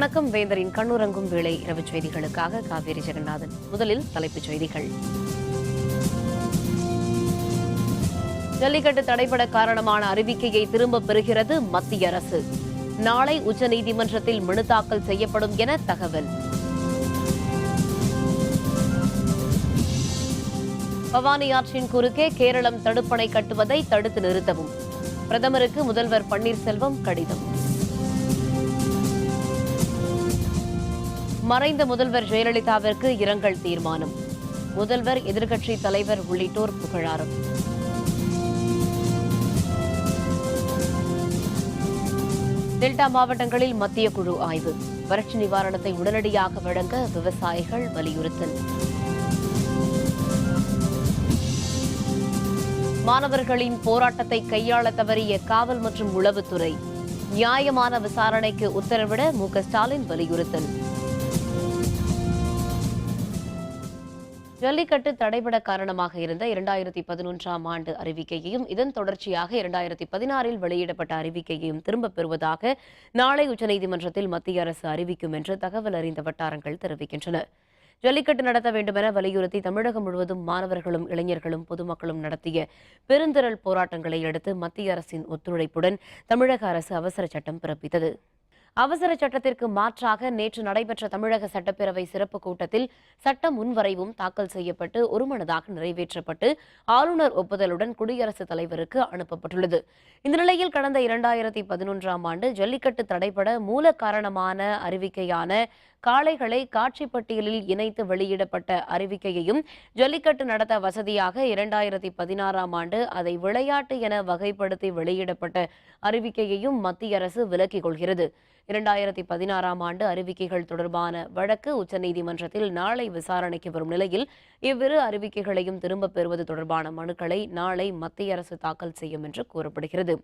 வணக்கம். வேந்தரின் கண்ணுறங்கும் வேளை இரவு செய்திகளுக்காக காவேரி ஜெகநாதன். முதலில் தலைப்புச் செய்திகள். ஜல்லிக்கட்டு தடைபட காரணமான அறிவிக்கையை திரும்பப் பெறுகிறது மத்திய அரசு. நாளை உச்சநீதிமன்றத்தில் மனு தாக்கல் செய்யப்படும் என தகவல். பவானி ஆற்றின் குறுக்கே கேரளம் தடுப்பணை கட்டுவதை தடுத்து நிறுத்தவும் பிரதமருக்கு முதல்வர் பன்னீர்செல்வம் கடிதம். மறைந்த முதல்வர் ஜெயலலிதாவிற்கு இரங்கல் தீர்மானம். முதல்வர், எதிர்க்கட்சி தலைவர் உள்ளிட்டோர் புகழாரம். டெல்டா மாவட்டங்களில் மத்திய குழு ஆய்வு. வறட்சி நிவாரணத்தை உடனடியாக வழங்க விவசாயிகள் வலியுறுத்தல். மாணவர்களின் போராட்டத்தை கையாள தவறிய காவல் மற்றும் உளவுத்துறை. நியாயமான விசாரணைக்கு உத்தரவிட மு.க.ஸ்டாலின் வலியுறுத்தல். ஜல்லிக்கட்டு தடைபட காரணமாக இருந்த 2011ஆம் ஆண்டு அறிவிக்கையையும் இதன் தொடர்ச்சியாக 2016இல் வெளியிடப்பட்ட அறிவிக்கையையும் திரும்பப் பெறுவதாக நாளை உச்சநீதிமன்றத்தில் மத்திய அரசு அறிவிக்கும் என்று தகவல் அறிந்த வட்டாரங்கள் தெரிவிக்கின்றன. ஜல்லிக்கட்டு நடத்த வேண்டுமென வலியுறுத்தி தமிழகம் முழுவதும் மாணவர்களும் இளைஞர்களும் பொதுமக்களும் நடத்திய பெருந்திரள் போராட்டங்களை அடுத்து மத்திய அரசின் ஒத்துழைப்புடன் தமிழக அரசு அவசர சட்டம் பிறப்பித்தது. அவசர சட்டத்திற்கு மாற்றாக நேற்று நடைபெற்ற தமிழக சட்டப்பேரவை சிறப்பு கூட்டத்தில் சட்ட முன்வரைவும் தாக்கல் செய்யப்பட்டு ஒருமனதாக நிறைவேற்றப்பட்டு ஆளுநர் ஒப்புதலுடன் குடியரசுத் தலைவருக்கு அனுப்பப்பட்டுள்ளது. இந்த நிலையில் கடந்த 2011ஆம் ஆண்டு ஜல்லிக்கட்டு தடைபட மூல காரணமான அறிவிக்கையான காளைகளை காட்சி பட்டியலில் இணைத்து வெளியிடப்பட்ட அறிவிக்கையையும் ஜல்லிக்கட்டு நடத்த வசதியாக 2016ஆம் ஆண்டு அதை விளையாட்டு என வகைப்படுத்தி வெளியிடப்பட்ட அறிவிக்கையையும் மத்திய அரசு விலக்கிக் கொள்கிறது. 2016ஆம் ஆண்டு அறிவிக்கைகள் தொடர்பான வழக்கு உச்சநீதிமன்றத்தில் நாளை விசாரணைக்கு வரும் நிலையில் இவ்விரு அறிவிக்கைகளையும் திரும்பப் பெறுவது தொடர்பான மனுக்களை நாளை மத்திய அரசு தாக்கல் செய்யும் என்று கூறப்படுகிறது.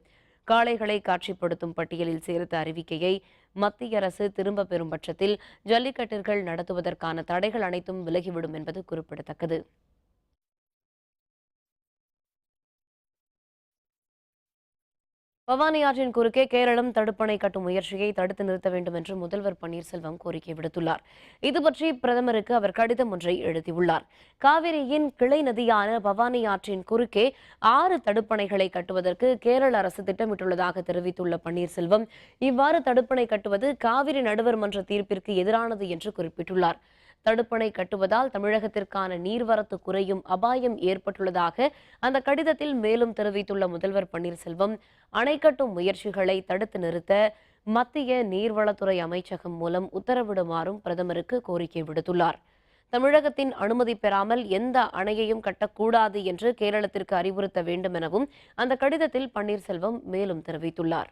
காளைகளை காட்சிப்படுத்தும் பட்டியலில் சேர்த்த அறிவிக்கையை மத்திய அரசு திரும்பப் பெறும் பட்சத்தில் ஜல்லிக்கட்டுகள் நடத்துவதற்கான தடைகள் அனைத்தும் விலகிவிடும் என்பது குறிப்பிடத்தக்கது. பவானி ஆற்றின் குறுக்கே கேரளம் தடுப்பணை கட்டும் முயற்சியை தடுத்து நிறுத்த வேண்டும் என்று முதல்வர் பன்னீர்செல்வம் கோரிக்கை விடுத்துள்ளார். இதுபற்றி பிரதமருக்கு அவர் கடிதம் ஒன்றை எழுதியுள்ளார். காவிரியின் கிளை நதியான பவானி ஆற்றின் குறுக்கே 6 தடுப்பணைகளை கட்டுவதற்கு கேரள அரசு திட்டமிட்டுள்ளதாக தெரிவித்துள்ள பன்னீர்செல்வம், இவ்வாறு தடுப்பணை கட்டுவது காவிரி நடுவர் மன்ற தீர்ப்பிற்கு எதிரானது என்று குறிப்பிட்டுள்ளார். தடுப்பணை கட்டுவதால் தமிழகத்திற்கான நீர்வரத்து குறையும் அபாயம் ஏற்பட்டுள்ளதாக அந்த கடிதத்தில் மேலும் தெரிவித்துள்ள முதல்வர் பன்னீர்செல்வம், அணை கட்டும் முயற்சிகளை தடுத்து நிறுத்த மத்திய நீர்வளத்துறை அமைச்சகம் மூலம் உத்தரவிடுமாறும் பிரதமருக்கு கோரிக்கை விடுத்துள்ளார். தமிழகத்தின் அனுமதி பெறாமல் எந்த அணையையும் கட்டக்கூடாது என்று கேரளத்திற்கு அறிவுறுத்த வேண்டும் எனவும் அந்த கடிதத்தில் பன்னீர்செல்வம் மேலும் தெரிவித்துள்ளார்.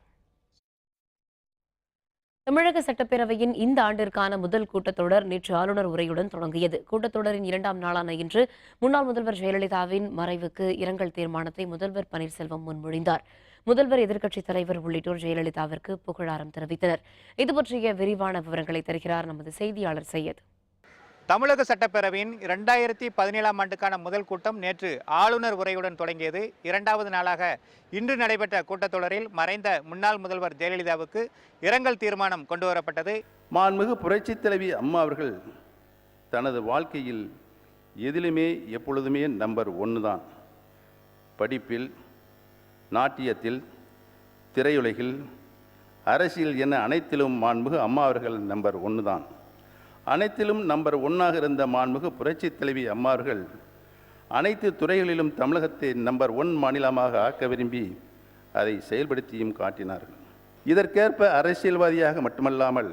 தமிழக சட்டப்பேரவையின் இந்த ஆண்டிற்கான முதல் கூட்டத்தொடர் நேற்று ஆளுநர் உரையுடன் தொடங்கியது. கூட்டத்தொடரின் 2ஆம் நாளான இன்று முன்னாள் முதல்வர் ஜெயலலிதாவின் மறைவுக்கு இரங்கல் தீர்மானத்தை முதல்வர் பன்னீர்செல்வம் முன்மொழிந்தார். முதல்வர், எதிர்க்கட்சித் தலைவர் உள்ளிட்டோர் ஜெயலலிதாவிற்கு புகழாரம் தெரிவித்தனர். இதுபற்றிய விரிவான விவரங்களை தருகிறார் நமது செய்தியாளர் சையத். தமிழக சட்டப்பேரவையின் 2017ஆம் ஆண்டுக்கான முதல் கூட்டம் நேற்று ஆளுநர் உரையுடன் தொடங்கியது. 2வது நாளாக இன்று நடைபெற்ற கூட்டத்தொடரில் மறைந்த முன்னாள் முதல்வர் ஜெயலலிதாவுக்கு இரங்கல் தீர்மானம் கொண்டு வரப்பட்டது. மாண்புமிகு புரட்சித் தலைவி அம்மா அவர்கள் தனது வாழ்க்கையில் எதிலுமே எப்பொழுதுமே நம்பர் 1 தான். படிப்பில், நாட்டியத்தில், திரையுலகில், அரசியல் என அனைத்திலும் மாண்புமிகு அம்மா அவர்கள் நம்பர் 1 தான். அனைத்திலும் நம்பர் 1ஆக இருந்த மாண்புமிகு புரட்சித் தலைவி அம்மா அவர்கள் அனைத்து துறைகளிலும் தமிழகத்தை நம்பர் 1 மாநிலமாக ஆக்க விரும்பி அதை செயல்படுத்தியும் காட்டினார்கள். இதற்கேற்ப அரசியல்வாதியாக மட்டுமல்லாமல்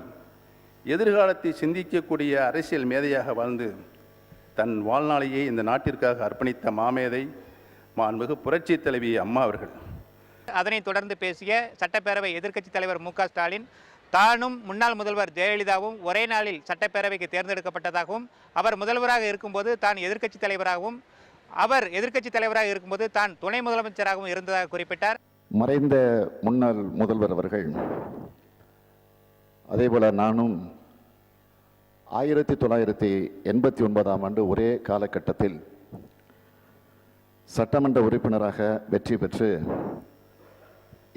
எதிர்காலத்தை சிந்திக்கக்கூடிய அரசியல் மேதையாக வாழ்ந்து தன் வாழ்நாளையே இந்த நாட்டிற்காக அர்ப்பணித்த மாமேதை மாண்புமிகு புரட்சித் தலைவி அம்மா அவர்கள். அதனைத் தொடர்ந்து பேசிய சட்டப்பேரவை எதிர்க்கட்சித் தலைவர் மு.க.ஸ்டாலின், தானும் முன்னாள் முதல்வர் ஜெயலலிதாவும் ஒரே நாளில் சட்டப்பேரவைக்கு தேர்ந்தெடுக்கப்பட்டதாகவும், அவர் முதல்வராக இருக்கும்போது தான் எதிர்க்கட்சித் தலைவராகவும், அவர் எதிர்க்கட்சித் தலைவராக இருக்கும்போது தான் துணை முதலமைச்சராகவும் இருந்ததாக குறிப்பிட்டார். மறைந்த முன்னாள் முதல்வர் அவர்கள், அதேபோல நானும் 1989ஆம் ஆண்டு ஒரே காலகட்டத்தில் சட்டமன்ற உறுப்பினராக வெற்றி பெற்று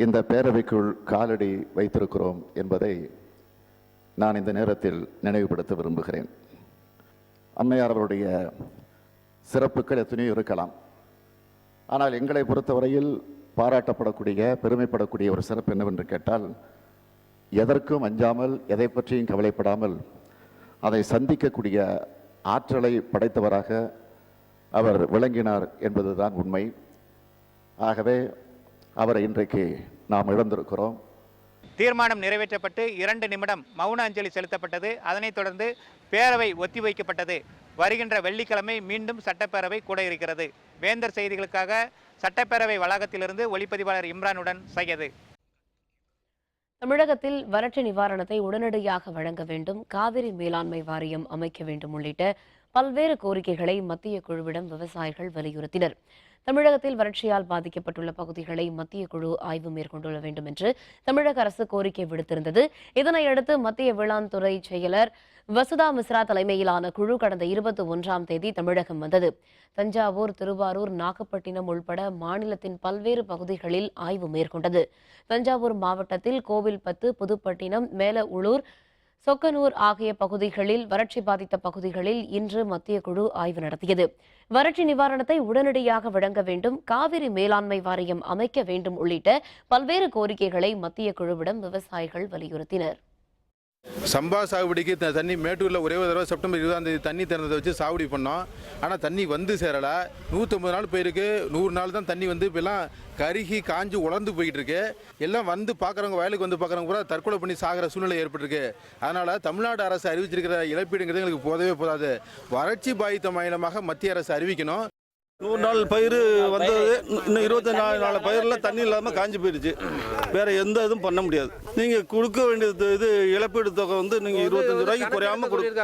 இந்த பேரவைக்குள் காலடி வைத்திருக்கிறோம் என்பதை நான் இந்த நேரத்தில் நினைவுபடுத்த விரும்புகிறேன். அம்மையார் அவருடைய சிறப்புகள் எத்தனையோ இருக்கலாம். ஆனால் எங்களை பொறுத்தவரையில் பாராட்டப்படக்கூடிய, பெருமைப்படக்கூடிய ஒரு சிறப்பு என்னவென்று கேட்டால், எதற்கும் அஞ்சாமல், எதை பற்றியும் கவலைப்படாமல் அதை சந்திக்கக்கூடிய ஆற்றலை படைத்தவராக அவர் விளங்கினார் என்பதுதான் உண்மை. ஆகவே அவரை இன்றைக்கு நாம் இழந்திருக்கிறோம். தீர்மானம் நிறைவேற்றப்பட்டு 2 நிமிடம் மௌன அஞ்சலி செலுத்தப்பட்டது. அதனைத் தொடர்ந்து பேரவை ஒத்திவைக்கப்பட்டது. வருகின்ற வெள்ளிக்கிழமை மீண்டும் சட்டப்பேரவை கூட இருக்கிறது. வேந்தர் செய்திகளுக்காக சட்டப்பேரவை வளாகத்திலிருந்து ஒளிப்பதிவாளர் இம்ரானுடன் சையது. தமிழகத்தில் வறட்சி நிவாரணத்தை உடனடியாக வழங்க வேண்டும், காவிரி மேலாண்மை வாரியம் அமைக்க வேண்டும் உள்ளிட்ட பல்வேறு கோரிக்கைகளை மத்திய குழுவிடம் விவசாயிகள் வலியுறுத்தினர். தமிழகத்தில் வறட்சியால் பாதிக்கப்பட்டுள்ள பகுதிகளை மத்திய குழு ஆய்வு மேற்கொண்டுள்ள வேண்டும் என்று தமிழக அரசு கோரிக்கை விடுத்திருந்தது. இதனையடுத்து மத்திய வேளாண் துறை செயலர் வசுதா மிஸ்ரா தலைமையிலான குழு கடந்த 21ஆம் தேதி தமிழகம் வந்தது. தஞ்சாவூர், திருவாரூர், நாகப்பட்டினம் உள்பட மாநிலத்தின் பல்வேறு பகுதிகளில் ஆய்வு மேற்கொண்டது. தஞ்சாவூர் மாவட்டத்தில் கோவில்பத்து, புதுப்பட்டினம், மேலஉளூர், சொக்கனூர் ஆகிய பகுதிகளில் வறட்சி பாதித்த பகுதிகளில் இன்று மத்திய குழு ஆய்வு நடத்தியது. வறட்சி நிவாரணத்தை உடனடியாக வழங்க வேண்டும், காவிரி மேலாண்மை வாரியம் அமைக்க வேண்டும் உள்ளிட்ட பல்வேறு கோரிக்கைகளை மத்திய குழுவிடம் விவசாயிகள் வலியுறுத்தினர். சம்பா சாகுபடிக்கு தண்ணி மேட்டூரில் ஒரே ஒரு தடவை செப்டம்பர் 20ஆம் தேதி தண்ணி திறந்ததை வச்சு சாகுபடி பண்ணோம். ஆனால் தண்ணி வந்து சேரலை. 150 நாள் போயிருக்கு. 100 நாள் தான் தண்ணி வந்து இப்போலாம் கருகி காஞ்சி உலர்ந்து போயிட்டு இருக்கு. எல்லாம் வந்து பார்க்குறவங்க, வயலுக்கு வந்து பார்க்குறவங்க கூட தற்கொலை பண்ணி சாகிற சூழ்நிலை ஏற்பட்டிருக்கு. அதனால் தமிழ்நாடு அரசு அறிவிச்சிருக்கிற இழப்பீடுங்கிறது எங்களுக்கு போதவே போதாது. வறட்சி பாதித்த மாநிலமாக மத்திய அரசு அறிவிக்கணும். 100 நாள் பயிர் வந்தது, இன்னும் 24 நாள் பயிரில் தண்ணி இல்லாமல் காஞ்சி போயிடுச்சு. வேற எந்த இதுவும் பண்ண முடியாது. நீங்கள் கொடுக்க வேண்டியது இது இழப்பீடு தொகை வந்து நீங்கள் 25 ரூபாய்க்கு குறையாமல் கொடுக்க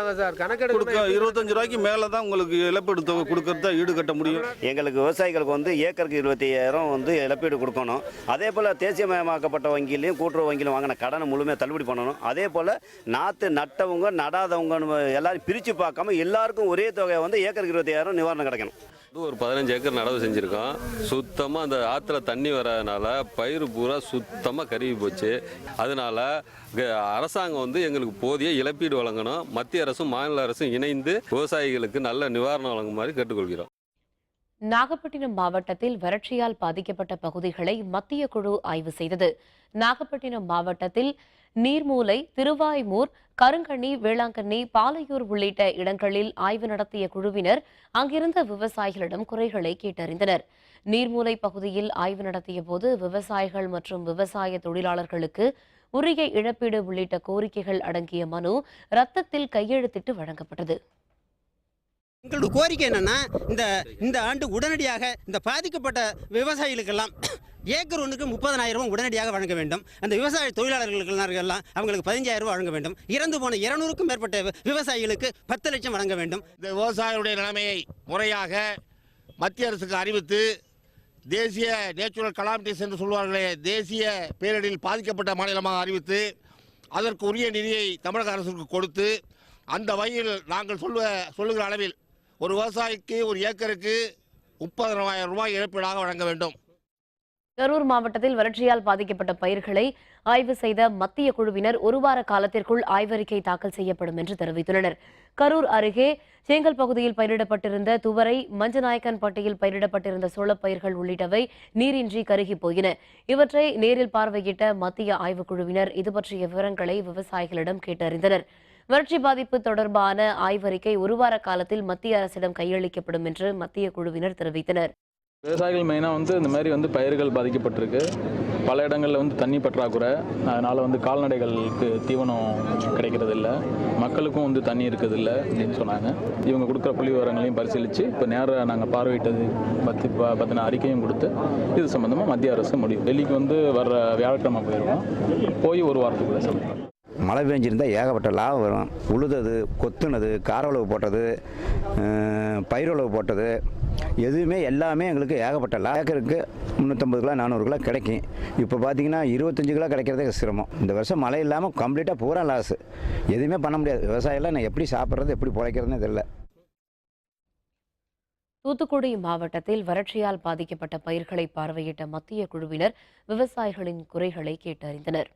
25 ரூபாய்க்கு மேலே தான் உங்களுக்கு இழப்பீடு தொகை கொடுக்கறத ஈடுகட்ட முடியும். எங்களுக்கு விவசாயிகளுக்கு வந்து ஏக்கருக்கு 25,000 வந்து இழப்பீடு கொடுக்கணும். அதே போல் தேசியமயமாக்கப்பட்ட வங்கியிலையும் கூட்டுறவு வங்கியிலும் வாங்கின கடனை முழுமையாக தள்ளுபடி பண்ணணும். அதே போல் நாற்று நட்டவங்க நடாதவங்க எல்லாரும் பிரித்து பார்க்காம எல்லாருக்கும் ஒரே தொகையை வந்து ஏக்கருக்கு 25,000 நிவாரணம் கிடைக்கணும். ஒரு 15 ஏக்கர் நடவு செஞ்சுருக்கோம். சுத்தமாக அந்த ஆற்றுல தண்ணி வர்றதுனால பயிர் பூரா சுத்தமாக கருகி போச்சு. அதனால அரசாங்கம் வந்து எங்களுக்கு போதிய இழப்பீடு வழங்கணும். மத்திய அரசும் மாநில அரசும் இணைந்து விவசாயிகளுக்கு நல்ல நிவாரணம் வழங்கும் மாதிரி கேட்டுக்கொள்கிறோம். நாகப்பட்டினம் மாவட்டத்தில் வறட்சியால் பாதிக்கப்பட்ட பகுதிகளை மத்திய குழு ஆய்வு செய்தது. நாகப்பட்டினம் மாவட்டத்தில் நீர்மூலை, திருவாய்மூர், கருங்கண்ணி, வேளாங்கண்ணி, பாலையூர் உள்ளிட்ட இடங்களில் ஆய்வு நடத்திய குழுவினர் அங்கிருந்த விவசாயிகளிடம் குறைகளை கேட்டறிந்தனர். நீர்மூலை பகுதியில் ஆய்வு நடத்திய போது விவசாயிகள் மற்றும் விவசாய தொழிலாளர்களுக்கு உரிய இழப்பீடு உள்ளிட்ட கோரிக்கைகள் அடங்கிய மனு ரத்தத்தில் கையெழுத்திட்டு வழங்கப்பட்டது. எங்களோட கோரிக்கை என்னன்னா, இந்த ஆண்டு உடனடியாக இந்த பாதிக்கப்பட்ட விவசாயிகளுக்கெல்லாம் ஏக்கர் ஒன்றுக்கு 30,000 உடனடியாக வழங்க வேண்டும். அந்த விவசாய தொழிலாளர்களுக்கெல்லாம் அவங்களுக்கு 15,000 வழங்க வேண்டும். இறந்து போன 200க்கும் மேற்பட்ட விவசாயிகளுக்கு 10 லட்சம் வழங்க வேண்டும். இந்த விவசாயிகளுடைய நிலைமையை முறையாக மத்திய அரசுக்கு அறிவித்து, தேசிய நேச்சுரல் கலாமிட்டிஸ் என்று சொல்வார்களே, தேசிய பேரிடரில் பாதிக்கப்பட்ட மாநிலமாக அறிவித்து, அதற்கு உரிய நிதியை தமிழக அரசுக்கு கொடுத்து, அந்த வகையில் நாங்கள் சொல்லுகிற அளவில் ஒரு விவசாயிக்கு ஒரு ஏக்கருக்கு 30,000 ரூபாய் இழப்பீடாக வழங்க வேண்டும். கரூர் மாவட்டத்தில் வறட்சியால் பாதிக்கப்பட்ட பயிர்களை ஆய்வு செய்த மத்திய குழுவினர் ஒரு வார காலத்திற்குள் ஆய்வறிக்கை தாக்கல் செய்யப்படும் என்று தெரிவித்துள்ளனர். கரூர் அருகே சேங்கல் பகுதியில் பயிரிடப்பட்டிருந்த துவரை, மஞ்சநாயக்கன்பட்டியில் பயிரிடப்பட்டிருந்த சோளப்பயிர்கள் உள்ளிட்டவை நீரின்றி கருகி போயின. இவற்றை நேரில் பார்வையிட்ட மத்திய ஆய்வுக்குழுவினர் இது பற்றிய விவரங்களை விவசாயிகளிடம் கேட்டறிந்தனர். வறட்சி பாதிப்பு தொடர்பான ஆய்வறிக்கை ஒரு வார காலத்தில் மத்திய அரசிடம் கையளிக்கப்படும் என்று மத்திய குழுவினர் தெரிவித்தனர். விவசாயிகள் மெயினாக இந்த மாதிரி பயிர்கள் பாதிக்கப்பட்டிருக்கு. பல இடங்களில் தண்ணி பற்றாக்குறை, அதனால் கால்நடைகளுக்கு தீவனம் கிடைக்கிறது இல்லை, மக்களுக்கும் தண்ணி இருக்குது இல்லை அப்படின்னு சொன்னாங்க. இவங்க கொடுக்குற புள்ளி விவரங்களையும் பரிசீலித்து இப்போ நேராக நாங்கள் பார்வையிட்டது பற்றின அறிக்கையும் கொடுத்து இது சம்மந்தமாக மத்திய அரசு முடியும். டெல்லிக்கு வர்ற வியாழக்கிழமை போயிடுவோம். போய் ஒரு வாரத்துக்குள்ளே சொல்லுவோம். மழை பெஞ்சிருந்தால் ஏகப்பட்ட லாபம் வரும். உழுதது, கொத்துனது, காரவுளவு போட்டது, பயிரளவு போட்டது, எதுவுமே எல்லாமே எங்களுக்கு ஏகப்பட்ட ஏக்கருக்கு 350 கிலோ 400 கிலோ கிடைக்கும். இப்போ பார்த்தீங்கன்னா 25 கிலோ கிடைக்கிறதே சிரமம். இந்த வருஷம் மழை இல்லாமல் கம்ப்ளீட்டாக பூரா லாஸ். எதுவுமே பண்ண முடியாது. விவசாயிலாம் நான் எப்படி சாப்பிட்றது, எப்படி பிழைக்கிறதுன்னு தெரியல. தூத்துக்குடி மாவட்டத்தில் வறட்சியால் பாதிக்கப்பட்ட பயிர்களை பார்வையிட்ட மத்திய குழுவினர் விவசாயிகளின் குறைகளை கேட்டறிந்தனர்.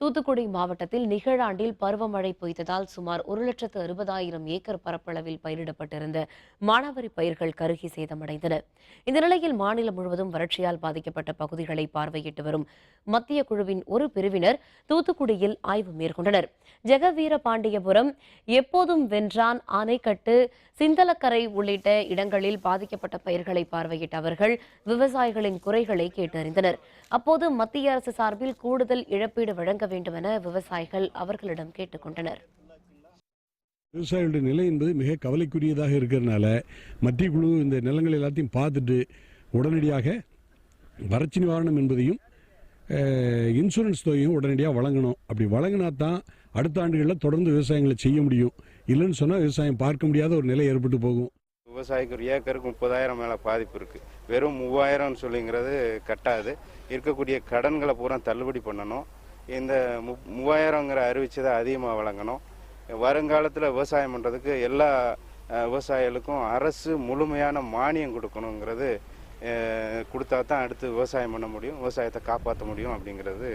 தூத்துக்குடி மாவட்டத்தில் நிகழாண்டில் பருவமழை பொய்த்ததால் சுமார் 1,60,000 ஏக்கர் பரப்பளவில் பயிரிடப்பட்டிருந்த மானாவாரி பயிர்கள் கருகி சேதமடைந்தன. இந்த நிலையில் மாநிலம் முழுவதும் வறட்சியால் பாதிக்கப்பட்ட பகுதிகளை பார்வையிட்டு வரும் மத்திய குழுவின் ஒரு பிரிவினர் தூத்துக்குடியில் ஆய்வு மேற்கொண்டனர். ஜெகவீரபாண்டியபுரம், எப்போதும் வென்றான், ஆனைக்கட்டு, சிந்தலக்கரை உள்ளிட்ட இடங்களில் பாதிக்கப்பட்ட பயிர்களை பார்வையிட்ட அவர்கள் விவசாயிகளின் குறைகளை கேட்டறிந்தனர். அப்போது மத்திய அரசு சார்பில் கூடுதல் இழப்பீடு வழங்க வேண்டும் என விவசாயிகள் அவர்களிடம் கேட்டுக்கொண்டனர். விவசாயிகளுடைய நிலை என்பது மிக கவலைக்குரியதாக இருக்கிறதுனால மத்திய குழு இந்த நிலங்கள் எல்லாத்தையும் பார்த்துட்டு உடனடியாக வறட்சி நிவாரணம் என்பதையும் இன்சூரன்ஸ் தொகையும் உடனடியாக வழங்கணும். அப்படி வழங்கினா தான் அடுத்த ஆண்டுகளில் தொடர்ந்து விவசாயங்களை செய்ய முடியும். இல்லைன்னு சொன்னால் விவசாயம் பார்க்க முடியாத ஒரு நிலை ஏற்பட்டு போகும். விவசாயிக்கு ஒரு ஏக்கருக்கு 30,000 மேலே பாதிப்பு இருக்குது. வெறும் 3,000 சொல்லிங்கிறது கட்டாது. இருக்கக்கூடிய கடன்களை பூரா தள்ளுபடி பண்ணணும். இந்த 3,000ங்கிற அறிவிச்சதை அதிகமாக வழங்கணும். வருங்காலத்தில் விவசாயம் பண்ணுறதுக்கு எல்லா விவசாயிகளுக்கும் அரசு முழுமையான மானியம் கொடுக்கணுங்கிறது கொடுத்தா தான் அடுத்து விவசாயம் பண்ண முடியும், விவசாயத்தை காப்பாற்ற முடியும் அப்படிங்கிறது.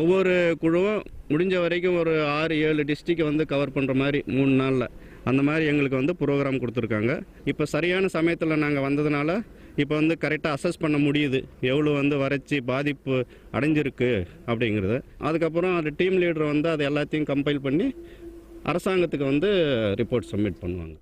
ஒவ்வொரு குழுவும் முடிஞ்ச வரைக்கும் ஒரு 6-7 டிஸ்ட்ரிக்டை வந்து கவர் பண்ணுற மாதிரி 3 நாளில் அந்த மாதிரி எங்களுக்கு வந்து ப்ரோக்ராம் கொடுத்துருக்காங்க. இப்போ சரியான சமயத்தில் நாங்கள் வந்ததுனால இப்போ வந்து கரெக்டாக அசஸ் பண்ண முடியுது எவ்வளோ வந்து வறட்சி பாதிப்பு அடைஞ்சிருக்கு அப்படிங்கிறது. அதுக்கப்புறம் அது டீம் லீடர் வந்து அது எல்லாத்தையும் கம்பைல் பண்ணி அரசாங்கத்துக்கு வந்து ரிப்போர்ட் சப்மிட் பண்ணுவாங்க.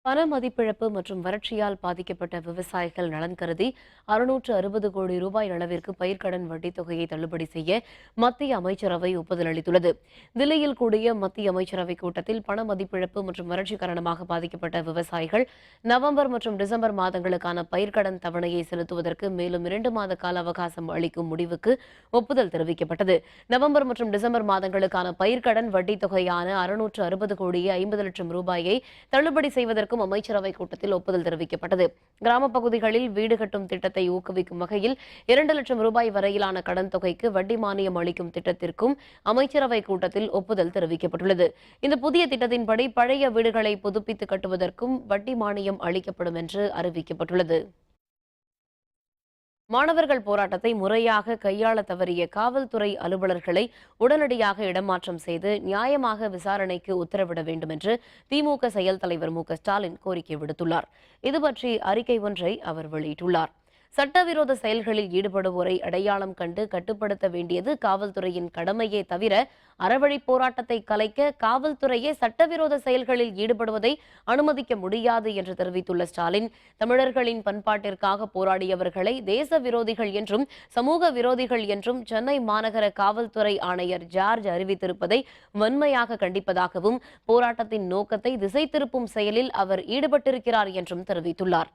பண மதிப்பிழப்பு மற்றும் வறட்சியால் பாதிக்கப்பட்ட விவசாயிகள் நலன் கருதி 660 கோடி ரூபாய் அளவிற்கு பயிர்க்கடன் வட்டித் தொகையை தள்ளுபடி செய்ய மத்திய அமைச்சரவை ஒப்புதல் அளித்துள்ளது. தில்லியில் கூடிய மத்திய அமைச்சரவை கூட்டத்தில் பண மதிப்பிழப்பு மற்றும் வறட்சி காரணமாக பாதிக்கப்பட்ட விவசாயிகள் நவம்பர் மற்றும் டிசம்பர் மாதங்களுக்கான பயிர்க்கடன் தவணையை செலுத்துவதற்கு மேலும் 2 மாத கால அவகாசம் அளிக்கும் முடிவுக்கு ஒப்புதல் தெரிவிக்கப்பட்டது. நவம்பர் மற்றும் டிசம்பர் மாதங்களுக்கான பயிர்க்கடன் வட்டித் தொகையான 660 கோடியே 50 லட்சம் ரூபாயை தள்ளுபடி செய்வதற்கு அமைச்சரவை கூட்டத்தில் ஒப்புதல் தெரிவிக்கப்பட்டது. கிராம பகுதிகளில் வீடு கட்டும் திட்டத்தை ஊக்குவிக்கும் வகையில் 2 லட்சம் ரூபாய் வரையிலான கடன் தொகைக்கு வட்டி மானியம் அளிக்கும் திட்டத்திற்கும் அமைச்சரவை கூட்டத்தில் ஒப்புதல் தெரிவிக்கப்பட்டுள்ளது. இந்த புதிய திட்டத்தின்படி பழைய வீடுகளை புதுப்பித்து கட்டுவதற்கும் வட்டி மானியம் அளிக்கப்படும் என்று அறிவிக்கப்பட்டுள்ளது. மாணவர்கள் போராட்டத்தை முறையாக கையாள தவறிய காவல்துறை அலுவலர்களை உடனடியாக இடமாற்றம் செய்து நியாயமாக விசாரணைக்கு உத்தரவிட வேண்டும் என்று திமுக செயல் தலைவர் மு.க.ஸ்டாலின் கோரிக்கை விடுத்துள்ளார். இதுபற்றி அறிக்கை ஒன்றை அவர் வெளியிட்டுள்ளார். சட்டவிரோத செயல்களில் ஈடுபடுவோரை அடையாளம் கண்டு கட்டுப்படுத்த வேண்டியது காவல்துறையின் கடமையே தவிர அறவழி போராட்டத்தை கலைக்க காவல்துறையே சட்டவிரோத செயல்களில் ஈடுபடுவதை அனுமதிக்க முடியாது என்று தெரிவித்துள்ள ஸ்டாலின், தமிழர்களின் பண்பாட்டிற்காக போராடியவர்களை தேச விரோதிகள் என்றும் சமூக விரோதிகள் என்றும் சென்னை மாநகர காவல்துறை ஆணையர் ஜார்ஜ் அறிவித்திருப்பதை வன்மையாக கண்டிப்பதாகவும் போராட்டத்தின் நோக்கத்தை திசை திருப்பும் செயலில் அவர் ஈடுபட்டிருக்கிறார் என்றும் தெரிவித்துள்ளார்.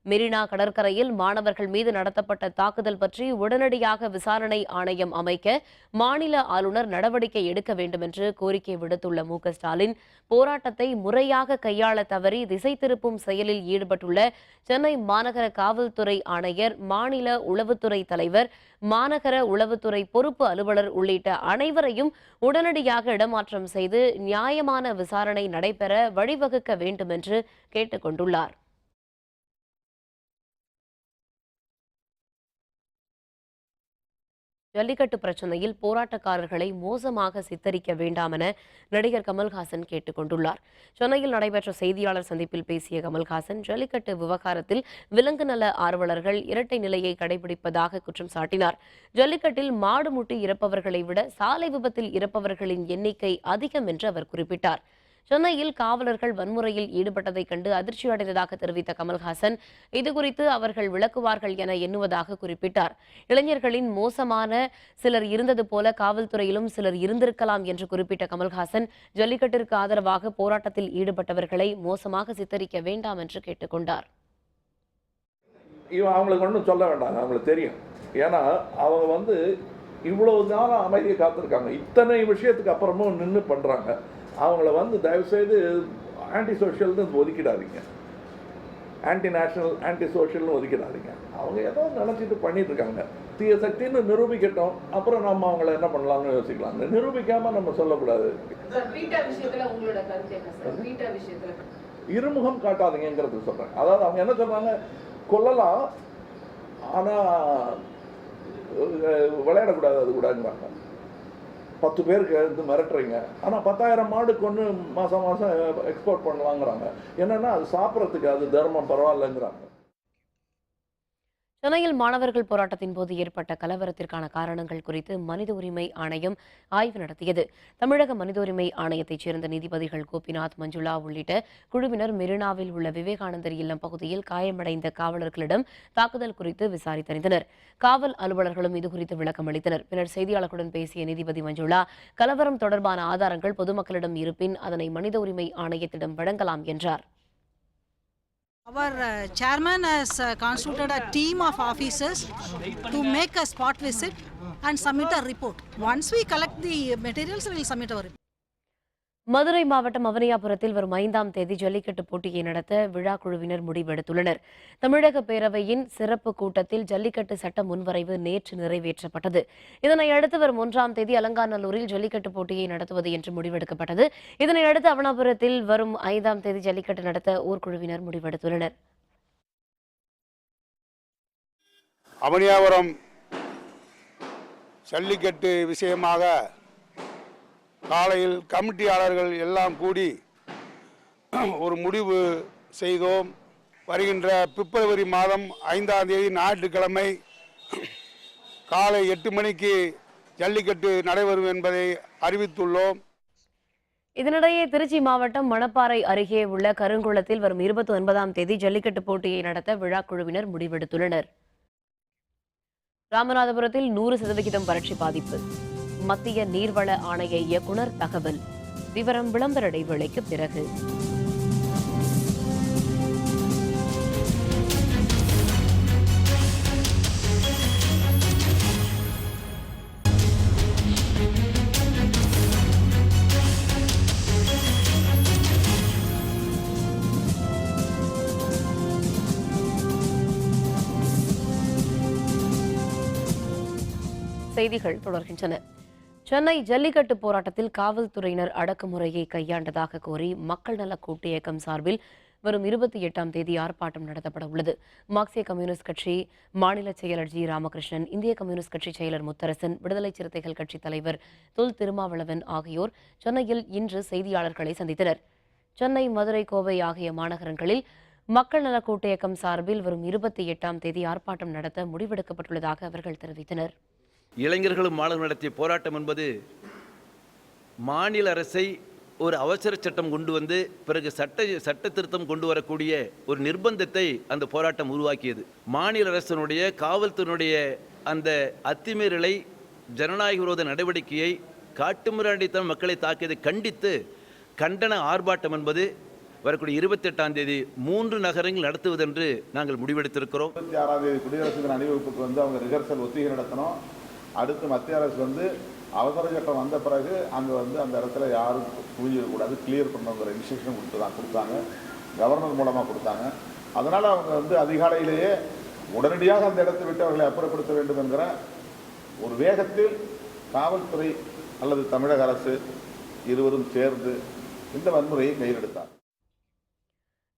மெரினா கடற்கரையில் மாணவர்கள் மீது நடத்தப்பட்ட தாக்குதல் பற்றி உடனடியாக விசாரணை ஆணையம் அமைக்க மாநில ஆளுநர் நடவடிக்கை எடுக்க வேண்டும் என்று கோரிக்கை விடுத்துள்ள மு.க.ஸ்டாலின், போராட்டத்தை முறையாக கையாள தவறி திசை திருப்பும் செயலில் ஈடுபட்டுள்ள சென்னை மாநகர காவல்துறை ஆணையர், மாநில உளவுத்துறை தலைவர், மாநகர உளவுத்துறை பொறுப்பு அலுவலர் உள்ளிட்ட அனைவரையும் உடனடியாக இடமாற்றம் செய்து நியாயமான விசாரணை நடைபெற வழிவகுக்க வேண்டும் என்று கேட்டுக் கொண்டுள்ளார். ஜல்லிக்கட்டு பிரச்சனையில் போராட்டக்காரர்களை மோசமாக சித்தரிக்க வேண்டாம் என நடிகர் கமல்ஹாசன் கேட்டுக் கொண்டுள்ளார். சென்னையில் நடைபெற்ற செய்தியாளர் சந்திப்பில் பேசிய கமல்ஹாசன், ஜல்லிக்கட்டு விவகாரத்தில் விலங்கு நல ஆர்வலர்கள் இரட்டை நிலையை கடைபிடிப்பதாக குற்றம் சாட்டினார். ஜல்லிக்கட்டில் மாடு முட்டி இறப்பவர்களை விட சாலை விபத்தில் இறப்பவர்களின் எண்ணிக்கை அதிகம் என்று அவர் குறிப்பிட்டார். சென்னையில் காவலர்கள் வன்முறையில் ஈடுபட்டதைக் கண்டு அதிர்ச்சி அடைந்ததாக தெரிவித்த கமல்ஹாசன், இதுகுறித்து அவர்கள் விளக்குவார்கள் என எண்ணுவதாக குறிப்பிட்டார். இளைஞர்களின் மோசமான சிலர் இருந்தது போல காவல்துறையிலும் சிலர் இருந்திருக்கலாம் என்று குறிப்பிட்ட கமல்ஹாசன், ஜல்லிக்கட்டிற்கு ஆதரவாக போராட்டத்தில் ஈடுபட்டவர்களை மோசமாக சித்தரிக்க வேண்டாம் என்று கேட்டுக்கொண்டார். அவங்களுக்கு ஒன்றும் சொல்ல வேண்டாம், அவங்களுக்கு தெரியும். ஏன்னா அவங்க இவ்வளவு நாள் அமைதியை காத்திருக்காங்க. இத்தனை விஷயத்துக்கு அப்புறமும் நின்று பண்றாங்க. அவங்கள தயவுசெய்து ஆன்டி சோஷியல்னு ஒதுக்கிடாதீங்க, ஆன்டி நேஷனல், ஆன்டி சோஷியல்னு ஒதுக்கிடாதீங்க. அவங்க ஏதோ நினச்சிட்டு பண்ணிட்டு இருக்காங்க. தீய சக்தின்னு நிரூபிக்கட்டும், அப்புறம் நம்ம அவங்கள என்ன பண்ணலாம்னு யோசிக்கலாம். நிரூபிக்காம நம்ம சொல்லக்கூடாது. இருமுகம் காட்டாதீங்கிறது சொல்றேன். அதாவது அவங்க என்ன சொல்றாங்க, கொல்லலாம் ஆனா விளையாடக்கூடாது, அது கூடங்கிறாங்க. 10 பேருக்கு எழுந்து மிரட்டுறீங்க. ஆனால் 10,000 மாடு கொண்டு மாதம் மாதம் எக்ஸ்போர்ட் பண்ண வாங்குறாங்க. என்னென்னா அது சாப்பிட்றதுக்கு அது தர்மம் பரவாயில்லைங்கிறாங்க. சென்னையில் மாணவர்கள் போராட்டத்தின் போது ஏற்பட்ட கலவரத்திற்கான காரணங்கள் குறித்து மனித உரிமை ஆணையம் ஆய்வு நடத்தியது. தமிழக மனித உரிமை ஆணையத்தைச் சேர்ந்த நீதிபதிகள் கோபிநாத், மஞ்சுளா உள்ளிட்ட குழுவினர் மெரினாவில் உள்ள விவேகானந்தர் இல்லம் பகுதியில் காயமடைந்த காவலர்களிடம் தாக்குதல் குறித்து விசாரித்தறிந்தனர். காவல் அலுவலர்களும் இதுகுறித்து விளக்கம் அளித்தனர். பின்னர் செய்தியாளர்களுடன் பேசிய நீதிபதி மஞ்சுளா, கலவரம் தொடர்பான ஆதாரங்கள் பொதுமக்களிடம் இருப்பின் அதனை மனித உரிமை ஆணையத்திடம் வழங்கலாம் என்றார். Our chairman has constituted a team of officers to make a spot visit and submit a report. Once we collect the materials, we will submit our report. Madurai மாவட்டம் அவனியாபுரத்தில் வரும் 5ஆம் தேதி ஜல்லிக்கட்டு போட்டியை நடத்த விழா குழுவினர் முடிவெடுத்துள்ளனர். தமிழக பேரவையின் சிறப்பு கூட்டத்தில் ஜல்லிக்கட்டு சட்ட முன்வரைவு நேற்று நிறைவேற்றப்பட்டது. இதனையடுத்து வரும் 1ஆம் தேதி அலங்காநல்லூரில் ஜல்லிக்கட்டு போட்டியை நடத்துவது என்று முடிவெடுக்கப்பட்டது. இதனையடுத்து அவனியாபுரத்தில் வரும் 5ஆம் தேதி ஜல்லிக்கட்டு நடத்த ஊர்க்குழுவினர் முடிவெடுத்துள்ளனர். அவனியாபுரம் ஜல்லிக்கட்டு விஷயமாக காலையில் கமிட்டியாளர்கள் எல்லாம் கூடி ஒரு முடிவு செய்தோம். வருகின்ற பிப்ரவரி மாதம் 5ஆம் தேதி ஞாயிற்றுக்கிழமை காலை 8 மணிக்கு ஜல்லிக்கட்டு நடைபெறும் என்பதை அறிவித்துள்ளோம். இதனிடையே திருச்சி மாவட்டம் மணப்பாறை அருகே உள்ள கருங்குளத்தில் வரும் 29ஆம் தேதி ஜல்லிக்கட்டு போட்டியை நடத்த விழா குழுவினர் முடிவெடுத்துள்ளனர். ராமநாதபுரத்தில் 100% வறட்சி பாதிப்பு. மத்திய நீர்வள ஆணைய இயக்குனர் தகவல். விவரம் விளம்பர இடைவேளைக்கு பிறகு. செய்திகள் தொடர்கின்றன. சென்னை ஜல்லிக்கட்டு போராட்டத்தில் காவல்துறையினர் அடக்குமுறையை கையாண்டதாக கோரி மக்கள் நல கூட்டு இயக்கம் சார்பில் வரும் 28ஆம் தேதி ஆர்ப்பாட்டம் நடத்தப்பட உள்ளது. மார்க்சிய கம்யூனிஸ்ட் கட்சி மாநில செயலர் ஜி ராமகிருஷ்ணன், இந்திய கம்யூனிஸ்ட் கட்சி செயலர் முத்தரசன், விடுதலை சிறுத்தைகள் கட்சி தலைவர் தொல் திருமாவளவன் ஆகியோர் சென்னையில் இன்று செய்தியாளர்களை சந்தித்தனர். சென்னை, மதுரை, கோவை ஆகிய மாநகரங்களில் மக்கள் நல கூட்டு இயக்கம் சார்பில் வரும் 28ஆம் தேதி ஆர்ப்பாட்டம் நடத்த முடிவெடுக்கப்பட்டுள்ளதாக அவர்கள் தெரிவித்தனர். இளைஞர்களும் மாணவர்கள் நடத்திய போராட்டம் என்பது மாநில அரசை ஒரு அவசர சட்டம் கொண்டு வந்து பிறகு சட்ட திருத்தம் கொண்டு வரக்கூடிய ஒரு நிர்பந்தத்தை அந்த போராட்டம் உருவாக்கியது. மாநில அரசினுடைய காவல்துறையினுடைய அந்த அத்துமீறலை, ஜனநாயக விரோத நடவடிக்கையை, காட்டுமிராண்டித்தனம் மக்களை தாக்கியதை கண்டித்து கண்டன ஆர்ப்பாட்டம் என்பது வரக்கூடிய 28ஆம் தேதி 3 நகரங்கள் நடத்துவதென்று நாங்கள் முடிவெடுத்திருக்கிறோம். 26ஆம் தேதி குடியரசு தின அணிவகுப்புக்கு வந்து அவங்க ரிஹர்சல் ஒத்திகை நடத்தணும். அடுத்து மத்திய அரசு வந்து அவசர சட்டம் வந்த பிறகு அங்கே வந்து அந்த இடத்துல யாரும் குவிஞ்சிடக்கூடாது, கிளியர் பண்ணுங்கிற இன்ஸ்ட்ரக்ஷன் கொடுத்தாங்க. கவர்னர் மூலமாக கொடுத்தாங்க. அதனால் அவங்க வந்து அதிகாலையிலேயே உடனடியாக அந்த இடத்தை விட்டு அவர்களை அப்புறப்படுத்த வேண்டும் என்கிற ஒரு வேகத்தில் காவல்துறை அல்லது தமிழக அரசு இருவரும் சேர்ந்து இந்த வன்முறையை கையெடுத்தார்.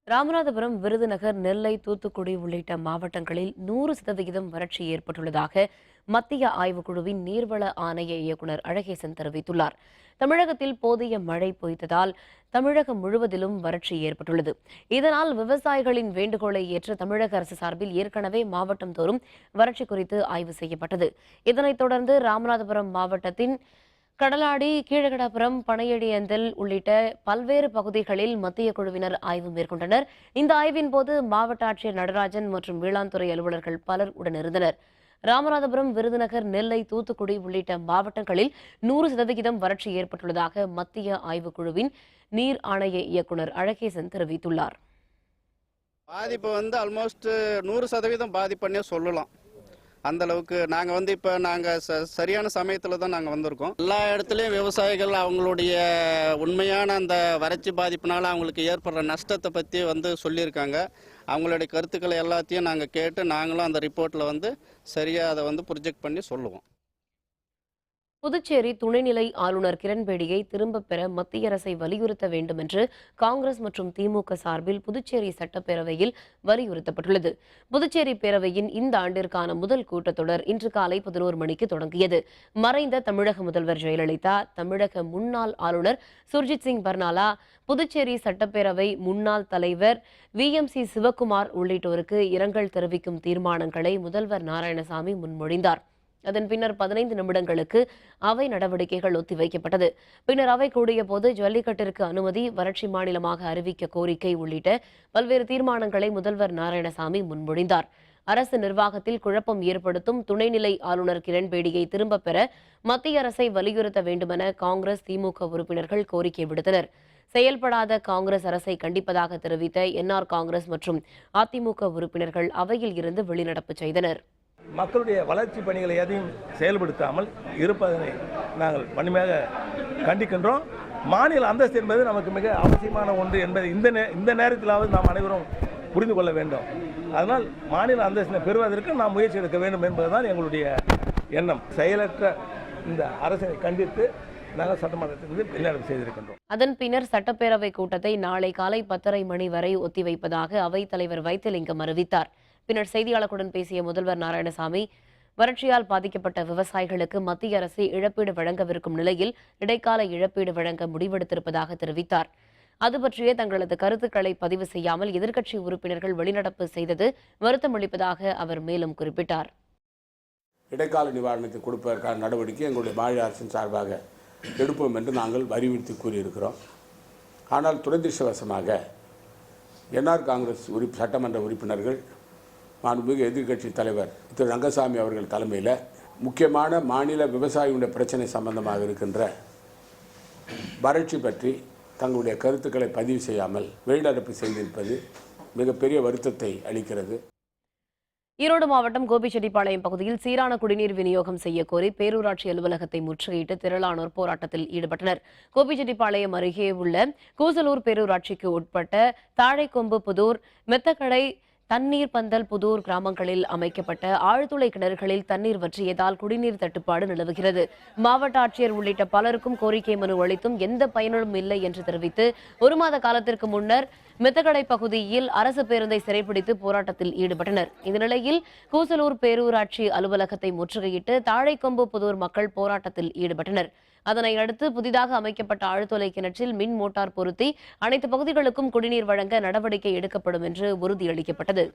ராமநாதபுரம், விருதுநகர், நெல்லை, தூத்துக்குடி உள்ளிட்ட மாவட்டங்களில் 100% வறட்சி ஏற்பட்டுள்ளதாக மத்திய ஆய்வுக்குழுவின் நீர்வள ஆணைய இயக்குனர் அழகேசன் தெரிவித்துள்ளார். தமிழகத்தில் போதிய மழை பொய்த்ததால் தமிழகம் முழுவதிலும் வறட்சி ஏற்பட்டுள்ளது. இதனால் விவசாயிகளின் வேண்டுகோளை ஏற்று தமிழக அரசு சார்பில் ஏற்கனவே மாவட்டம் தோறும் வறட்சி குறித்து ஆய்வு செய்யப்பட்டது. இதனைத் தொடர்ந்து ராமநாதபுரம் மாவட்டத்தின் கடலாடி, கீழகடாபுரம், பனையடியந்தல் உள்ளிட்ட பல்வேறு பகுதிகளில் மத்திய குழுவினர் ஆய்வு மேற்கொண்டனர். இந்த ஆய்வின் போது மாவட்ட ஆட்சியர் நடராஜன் மற்றும் வேளாண்துறை அலுவலர்கள் பலர் உடனிருந்தனர். ராமநாதபுரம், விருதுநகர், நெல்லை, தூத்துக்குடி உள்ளிட்ட மாவட்டங்களில் 100% வறட்சி ஏற்பட்டுள்ளதாக மத்திய ஆய்வுக்குழுவின் நீர் ஆணைய இயக்குனர் அழகேசன் தெரிவித்துள்ளார். பாதிப்பு வந்து ஆல்மோஸ்ட் 100% பாதிப்புன்னே சொல்லலாம். அந்த அளவுக்கு நாங்கள் இப்போ சரியான சமயத்தில் தான் நாங்கள் வந்திருக்கோம். எல்லா இடத்துலையும் விவசாயிகள் அவங்களுடைய உண்மையான அந்த வறட்சி பாதிப்புனால அவங்களுக்கு ஏற்படுற நஷ்டத்தை பற்றி சொல்லியிருக்காங்க. அவங்களுடைய கருத்துக்களை எல்லாத்தையும் நாங்கள் கேட்டு நாங்களும் அந்த ரிப்போர்ட்டில் சரியாக அதை ப்ரொஜெக்ட் பண்ணி சொல்லுவோம். புதுச்சேரி துணைநிலை ஆளுநர் கிரண்பேடியை திரும்பப் பெற மத்திய அரசை வலியுறுத்த வேண்டும் என்று காங்கிரஸ் மற்றும் திமுக சார்பில் புதுச்சேரி சட்டப்பேரவையில் வலியுறுத்தப்பட்டுள்ளது. புதுச்சேரி பேரவையின் இந்த ஆண்டிற்கான முதல் கூட்டத்தொடர் இன்று காலை 11 மணிக்கு தொடங்கியது. மறைந்த தமிழக முதல்வர் ஜெயலலிதா, தமிழக முன்னாள் ஆளுநர் சுர்ஜித் சிங் பர்னாலா, புதுச்சேரி சட்டப்பேரவை முன்னாள் தலைவர் VMC சிவக்குமார் உள்ளிட்டோருக்கு இரங்கல் தெரிவிக்கும் தீர்மானங்களை முதல்வர் நாராயணசாமி முன்மொழிந்தார். அதன் பின்னர் 15 நிமிடங்களுக்கு அவை நடவடிக்கைகள் ஒத்திவைக்கப்பட்டது. பின்னர் அவை கூடிய போது ஜல்லிக்கட்டிற்கு அனுமதி, வறட்சி மாநிலமாக அறிவிக்க கோரிக்கை உள்ளிட்ட பல்வேறு தீர்மானங்களை முதல்வர் நாராயணசாமி முன்மொழிந்தார். அரசு நிர்வாகத்தில் குழப்பம் ஏற்படுத்தும் துணைநிலை ஆளுநர் கிரண்பேடியை திரும்பப் பெற மத்திய அரசை வலியுறுத்த வேண்டுமென காங்கிரஸ், திமுக உறுப்பினர்கள் கோரிக்கை விடுத்தனர். செயல்படாத காங்கிரஸ் அரசை கண்டிப்பதாக தெரிவித்த NR காங்கிரஸ் மற்றும் அதிமுக உறுப்பினர்கள் அவையில் இருந்து வெளிநடப்பு செய்தனர். மக்களுடைய வளர்ச்சி பணிகளை எதையும் செயல்படுத்தாமல் இருப்பதனை நாங்கள் வன்மையாக கண்டிக்கின்றோம். மாநில அந்தஸ்து என்பது நமக்கு மிக அவசியமான ஒன்று என்பதை இந்த நேரத்திலாவது நாம் அனைவரும் புரிந்து கொள்ள வேண்டும். அதனால் மாநில அந்தஸ்தினை பெறுவதற்கு நாம் முயற்சி எடுக்க வேண்டும் என்பதுதான் எங்களுடைய எண்ணம். செயலற்ற இந்த அரசை கண்டித்து நாங்கள் சட்டமன்றத்திலிருந்து வெளிநடப்பு செய்திருக்கின்றோம். அதன் பின்னர் சட்டப்பேரவை கூட்டத்தை நாளை காலை 10:30 மணி வரை ஒத்திவைப்பதாக அவைத் தலைவர் வைத்திலிங்கம் அறிவித்தார். பின்னர் செய்தியாளர்களுடன் பேசிய முதல்வர் நாராயணசாமி, வறட்சியால் பாதிக்கப்பட்ட விவசாயிகளுக்கு மத்திய அரசு இழப்பீடு வழங்கவிருக்கும் நிலையில் இடைக்கால இழப்பீடு வழங்க முடிவெடுத்திருப்பதாக தெரிவித்தார். அது பற்றிய தங்களது கருத்துக்களை பதிவு செய்யாமல் எதிர்க்கட்சி உறுப்பினர்கள் வெளிநடப்பு செய்தது வருத்தமளிப்பதாக அவர் மேலும் குறிப்பிட்டார். இடைக்கால நிவாரணத்தை கொடுப்பதற்கான நடவடிக்கை எங்களுடைய மாநில அரசின் சார்பாக எடுப்போம் என்று நாங்கள் வலியுறுத்தி கூறியிருக்கிறோம். ஆனால் துரதிர்ஷ்டவசமாக NR காங்கிரஸ் சட்டமன்ற உறுப்பினர்கள், மாண்புமிகு எதிர்க்கட்சி தலைவர் திரு ரங்கசாமி அவர்கள் தலைமையில் முக்கியமான மாநில விவசாயிகளுடைய பிரச்சனை சம்பந்தமாக இருக்கின்ற வறட்சி பற்றி தங்களுடைய கருத்துக்களை பதிவு செய்யாமல் வெளிநடப்பு செய்திருப்பது மிகப்பெரிய வருத்தத்தை அளிக்கிறது. ஈரோடு மாவட்டம் கோபிச்செட்டிப்பாளையம் பகுதியில் சீரான குடிநீர் விநியோகம் செய்யக்கோரி பேரூராட்சி அலுவலகத்தை முற்றுகையிட்டு திரளானோர் போராட்டத்தில் ஈடுபட்டனர். கோபிச்செட்டிப்பாளையம் அருகே உள்ள கூசலூர் பேரூராட்சிக்கு உட்பட்ட தாழைக்கொம்பு புதூர், மெத்தக்கடை, தண்ணீர் பந்தல் புதூர் கிராமங்களில் அமைக்கப்பட்ட ஆழ்துளை கிணறுகளில் தண்ணீர் வற்றியதால் குடிநீர் தட்டுப்பாடு நிலவுகிறது. மாவட்ட ஆட்சியர் உள்ளிட்ட பலருக்கும் கோரிக்கை மனு அளித்தும் எந்த பயனும் இல்லை என்று தெரிவித்து 1 மாத காலத்திற்கு முன்னர் மெத்தக்கடை பகுதியில் அரசு பேருந்தை சிறைப்பிடித்து போராட்டத்தில் ஈடுபட்டனர். இந்த நிலையில் கூசலூர் பேரூராட்சி அலுவலகத்தை முற்றுகையிட்டு தாழைக்கொம்பு புதூர் மக்கள் போராட்டத்தில் ஈடுபட்டனர். அதனை அடுத்து புதிதாக அமைக்கப்பட்ட ஆழ்துளை கிணற்றில் மின் மோட்டார் பொருத்தி அனைத்து பகுதிகளுக்கும் குடிநீர் வழங்க நடவடிக்கை எடுக்கப்படும் என்று உறுதியளிக்கப்பட்டது.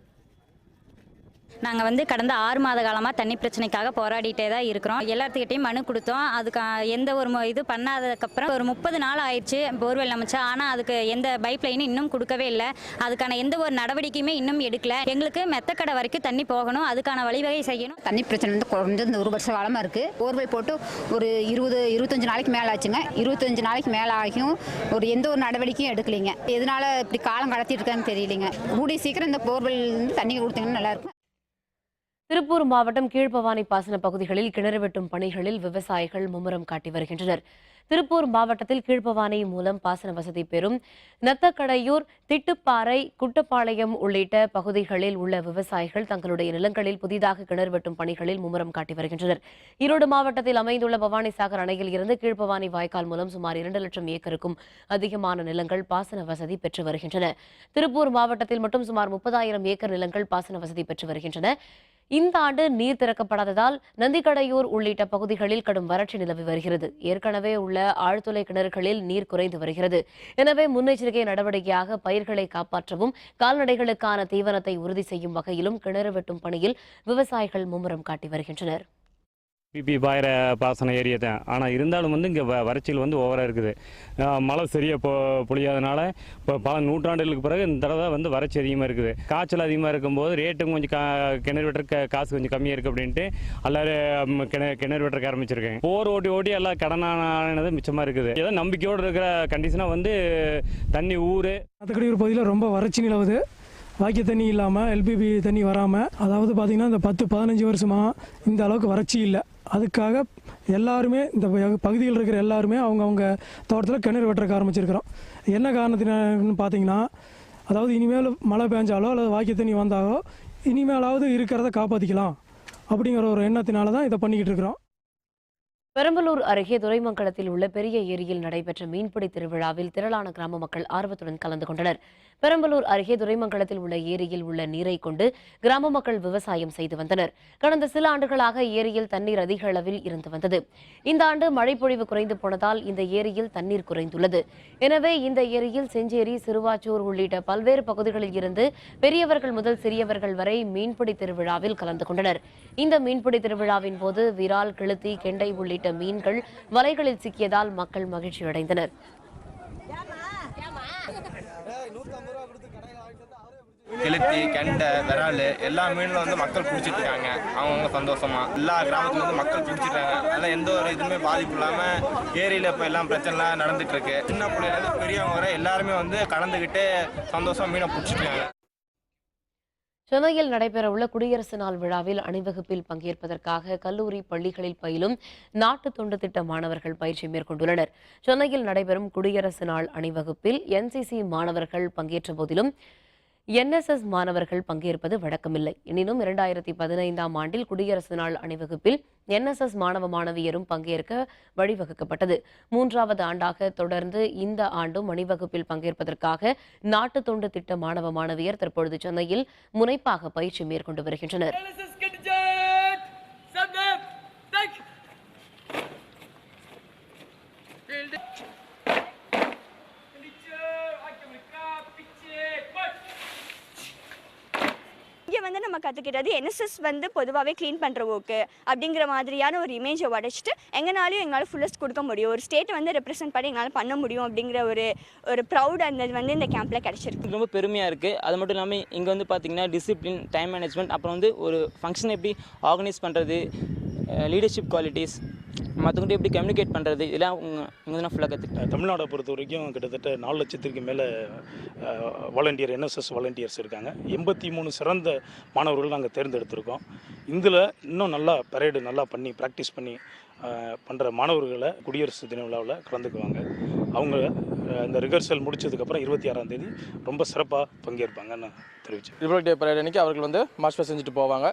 நாங்கள் கடந்த 6 மாத காலமாக தண்ணி பிரச்சனைக்காக போராடிட்டே தான் இருக்கிறோம். எல்லாத்துக்கிட்டையும் மனு கொடுத்தோம். அதுக்கு எந்த ஒரு இது பண்ணாததுக்கப்புறம் ஒரு 30 நாள் ஆயிடுச்சு போர்வெல் அமைச்சா. ஆனால் அதுக்கு எந்த பைப் லைனும் இன்னும் கொடுக்கவே இல்லை. அதுக்கான எந்த ஒரு நடவடிக்கையுமே இன்னும் எடுக்கல. எங்களுக்கு மெத்தக்கடை வரைக்கும் தண்ணி போகணும், அதுக்கான வழிவகை செய்யணும். தண்ணி பிரச்சனை குறைஞ்சது இந்த 1 வருஷ காலமாக இருக்குது. போர்வெல் போட்டு ஒரு 20-25 நாளைக்கு மேலே ஆச்சுங்க. 25 நாளைக்கு மேலே ஆகியும் எந்த ஒரு நடவடிக்கையும் எடுக்கலைங்க. எதனால இப்படி காலம் கடத்திட்டு இருக்கான்னு தெரியலைங்க. கூடிய சீக்கிரம் இந்த போர்வெல் தண்ணி கொடுத்தீங்கன்னா நல்லாயிருக்கும். திருப்பூர் மாவட்டம் கீழ்பவானி பாசன பகுதிகளில் கிணறு வெட்டும் பணிகளில் விவசாயிகள் மும்முரம் காட்டி வருகின்றனர். திருப்பூர் மாவட்டத்தில் கீழ்பவானி மூலம் பாசன வசதி பெறும் நத்தக்கடையூர், திட்டுப்பாறை, குட்டப்பாளையம் உள்ளிட்ட பகுதிகளில் உள்ள விவசாயிகள் தங்களுடைய நிலங்களில் புதிதாக கிணறு வெட்டும் பணிகளில் மும்முரம் காட்டி வருகின்றனர். ஈரோடு மாவட்டத்தில் அமைந்துள்ள பவானிசாகர் அணையில் இருந்து கீழ்பவானி வாய்க்கால் மூலம் சுமார் 2 லட்சம் ஏக்கருக்கும் அதிகமான நிலங்கள் பாசன வசதி பெற்று வருகின்றன. திருப்பூர் மாவட்டத்தில் மட்டும் சுமார் 30,000 ஏக்கர் நிலங்கள் பாசன வசதி பெற்று வருகின்றன. இந்த ஆண்டு நீர் திறக்கப்படாததால் நந்திக்கடையூர் உள்ளிட்ட பகுதிகளில் கடும் வறட்சி நிலவி வருகிறது. ஏற்கனவே உள்ள ஆழ்துளை கிணறுகளில் நீர் குறைந்து வருகிறது. எனவே முன்னெச்சரிக்கை நடவடிக்கையாக பயிர்களை காப்பாற்றவும் கால்நடைகளுக்கான தீவனத்தை உறுதி செய்யும் வகையிலும் கிணறு வெட்டும் பணியில் விவசாயிகள் மும்முரம் காட்டி வருகின்றனர். பிபி பாயிற பாசன ஏரியா தான். ஆனால் இருந்தாலும் இங்கே வறட்சியில் ஓவராக இருக்குது. மழை சரியாக பொழியாதனால இப்போ பல நூற்றாண்டுகளுக்கு பிறகு இந்த தடவை வறட்சி அதிகமாக இருக்குது. காய்ச்சல் அதிகமாக இருக்கும்போது ரேட்டும் கொஞ்சம் கிணறு வெட்டுற காசு கொஞ்சம் கம்மியாக இருக்குது அப்படின்ட்டு எல்லாரும் கிணறு வெட்டுறக்க ஆரம்பிச்சிருக்கேன். போர் ஓட்டி எல்லாம் கடனானது மிச்சமாக இருக்குது. ஏதோ நம்பிக்கையோடு இருக்கிற கண்டிஷனாக தண்ணி நத்தக்கடையூர் பகுதியில் ரொம்ப வறட்சி நிலவுது. வாய்க்க தண்ணி இல்லாமல், LPB தண்ணி வராமல், அதாவது பார்த்திங்கன்னா இந்த 10-15 வருஷமாக இந்த அளவுக்கு வறட்சி இல்லை. அதுக்காக எல்லாருமே இந்த பகுதியில் இருக்கிற எல்லாருமே அவங்கவுங்க தோட்டத்தில் கிணறு வெட்டுறக்க ஆரம்பிச்சிருக்கிறோம். என்ன காரணத்தினான்னு பார்த்தீங்கன்னா, அதாவது இனிமேல் மழை பெஞ்சாலோ அல்லது வாய்க்க தண்ணி வந்தாலோ இனிமேலாவது இருக்கிறத காப்பாற்றிக்கலாம் அப்படிங்கிற ஒரு எண்ணத்தினால தான் இதை பண்ணிக்கிட்டு இருக்கிறோம். பெரம்பலூர் அருகே துரைமங்கலத்தில் உள்ள பெரிய ஏரியில் நடைபெற்ற மீன்பிடி திருவிழாவில் திரளான கிராம மக்கள் ஆர்வத்துடன் கலந்து கொண்டனர். பெரம்பலூர் அருகே துரைமங்கலத்தில் உள்ள ஏரியில் உள்ள நீரை கொண்டு கிராம மக்கள் விவசாயம் செய்து வந்தனர். கடந்த சில ஆண்டுகளாக ஏரியில் தண்ணீர் அதிக அளவில் இருந்து வந்தது. இந்த ஆண்டு மழைப்பொழிவு குறைந்து போனதால் இந்த ஏரியில் தண்ணீர் குறைந்துள்ளது. எனவே இந்த ஏரியில் செஞ்சேரி, சிறுவாச்சூர் உள்ளிட்ட பல்வேறு பகுதிகளில் இருந்து பெரியவர்கள் முதல் சிறியவர்கள் வரை மீன்பிடி திருவிழாவில் கலந்து கொண்டனர். இந்த மீன்பிடி திருவிழாவின் போது விரால், கெளுத்தி, கெண்டை உள்ளிட்ட மீன்கள் வலைகளில் சிக்கியதால் மக்கள் மகிழ்ச்சி அடைந்தனர். கெளுத்தி, கெண்டை, விரால் எல்லா மீனில் வந்து மக்கள் பிடிச்சிட்டு இருக்காங்க. அவங்கவுங்க சந்தோஷமா எல்லா கிராமத்துல இருந்து மக்கள் பிடிச்சிருக்காங்க. அதெல்லாம் எந்த ஒரு இதுவுமே பாதிப்பு இல்லாமல் ஏரியில் இப்போ எல்லாம் பிரச்சனைலாம் நடந்துட்டு இருக்கு. சின்ன பிள்ளைலேருந்து பெரியவங்க வரை எல்லாருமே வந்து கலந்துக்கிட்டு சந்தோஷமா மீனை பிடிச்சிட்டு இருக்காங்க. சென்னையில் நடைபெறவுள்ள குடியரசு நாள் விழாவில் அணிவகுப்பில் பங்கேற்பதற்காக கல்லூரி, பள்ளிகளில் பயிலும் நாட்டு தொண்டு திட்ட மாணவர்கள் பயிற்சி மேற்கொண்டுள்ளனர். சென்னையில் நடைபெறும் குடியரசு நாள் அணிவகுப்பில் NCC மாணவர்கள் பங்கேற்ற போதிலும் NSS மாணவர்கள் பங்கேற்பது வழக்கமில்லை. எனினும் 2015ஆம் ஆண்டில் குடியரசு நாள் அணிவகுப்பில் NSS மாணவ மாணவியரும் பங்கேற்க வழிவகுக்கப்பட்டது. 3வது ஆண்டாக தொடர்ந்து இந்த ஆண்டும் அணிவகுப்பில் பங்கேற்பதற்காக நாட்டு தொண்டு திட்ட மாணவ மாணவியர் தற்பொழுது சென்னையில் முனைப்பாக பயிற்சி மேற்கொண்டு வருகின்றனர். இங்கே வந்து நம்ம கற்றுக்கிட்டது NSS வந்து பொதுவாகவே க்ளீன் பண்ணுற ஒர்க்கு அப்படிங்கிற மாதிரியான ஒரு இமேஜை உடைச்சிட்டு எங்களால் ஃபுல்லஸ்ட் கொடுக்க முடியும், ஒரு ஸ்டேட்டை வந்து ரெப்ரசென்ட் பண்ணி எங்களால் பண்ண முடியும் அப்படிங்கிற ஒரு ப்ரௌட் அந்த வந்து இந்த கேம்பில் கிடச்சிருக்கு. ரொம்ப பெருமையாக இருக்குது. அது மட்டும் இல்லாமல் இங்கே வந்து பார்த்திங்கன்னா டிசிப்ளின், டைம் மேனேஜ்மெண்ட், அப்புறம் வந்து ஒரு ஃபங்க்ஷனை எப்படி ஆர்கனைஸ் பண்ணுறது, லீடர்ஷிப் குவாலிட்டிஸ், மற்றவங்கிட்ட எப்படி கம்யூனிகேட் பண்ணுறது, இதெல்லாம் இங்கே தான் ஃபுல்லாக கற்றுக்கிட்டேன். தமிழ்நாடை பொறுத்த வரைக்கும் கிட்டத்தட்ட 4 லட்சத்திற்கு மேலே வாலண்டியர் NSS வாலண்டியர்ஸ் இருக்காங்க. 83 சிறந்த மாணவர்கள் நாங்கள் தேர்ந்தெடுத்திருக்கோம். இதில் இன்னும் நல்லா பரேடு நல்லா பண்ணி ப்ராக்டிஸ் பண்ணி பண்ணுற மாணவர்களை குடியரசு தின விழாவில் கலந்துக்குவாங்க. அவங்க இந்த ரிஹர்சல் முடிச்சதுக்கப்புறம் 26ஆம் தேதி ரொம்ப சிறப்பாக பங்கேற்பாங்கன்னு தெரிவித்தேன். ரிபப்ளிக் டே பரேட் அன்றைக்கி அவர்கள் வந்து மார்ச் பாஸ்ட் செஞ்சுட்டு போவாங்க.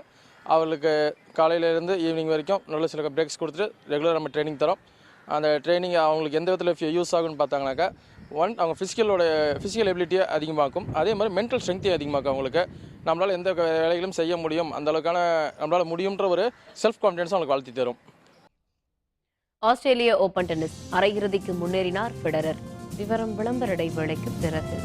அவர்களுக்கு காலையிலேருந்து ஈவினிங் வரைக்கும் நல்ல சில பிரேக்ஸ் கொடுத்துட்டு ரெகுலராக நம்ம ட்ரைனிங் தரோம். அந்த ட்ரைனிங் அவங்களுக்கு எந்த விதத்தில் யூஸ் ஆகுன்னு பார்த்தாங்கனாக்கா, அவங்க ஃபிசிக்கல் எபிலிட்டியை அதிகமாக்கும், அதே மாதிரி மென்டல் ஸ்ட்ரென்த்தையும் அதிகமாக்கும். அவங்களுக்கு நம்மளால் எந்த வேலைகளும் செய்ய முடியும், அந்த அளவுக்கான நம்மளால் முடியுன்ற ஒரு செல்ஃப் கான்ஃபிடன்ஸ் அவங்களுக்கு வளர்த்தி தரும். ஆஸ்திரேலிய ஓபன் டென்னிஸ் அரையிறுதிக்கு முன்னேறினார் ஃபெடரர். விவரம் விளம்பர இடைவேளைக்கு பிறகு.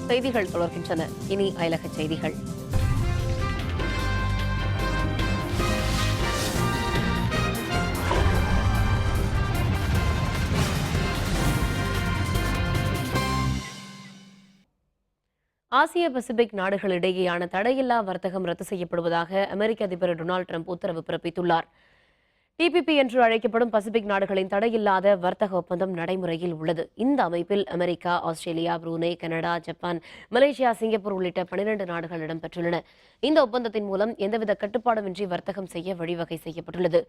செய்திகள் தொடர்கின்றன. இனி அயலக செய்திகள். ஆசிய பசிபிக் நாடுகளிடையேயான தடையில்லா வர்த்தகம் ரத்து செய்யப்படுவதாக அமெரிக்க அதிபர் டொனால்டு ட்ரம்ப் உத்தரவு பிறப்பித்துள்ளார். TPP என்று அழைக்கப்படும் பசிபிக் நாடுகளின் தடையில்லாத வர்த்தக ஒப்பந்தம் நடைமுறையில் உள்ளது. இந்த அமைப்பில் America, Australia, Brunei, Canada, Japan, Malaysia, Singapore உள்ளிட்ட 12 நாடுகள் இடம்பெற்றுள்ளன. இந்த ஒப்பந்தத்தின் மூலம் எந்தவித கட்டுப்பாடுமின்றி வர்த்தகம் செய்ய வழிவகை செய்யப்பட்டுள்ளது.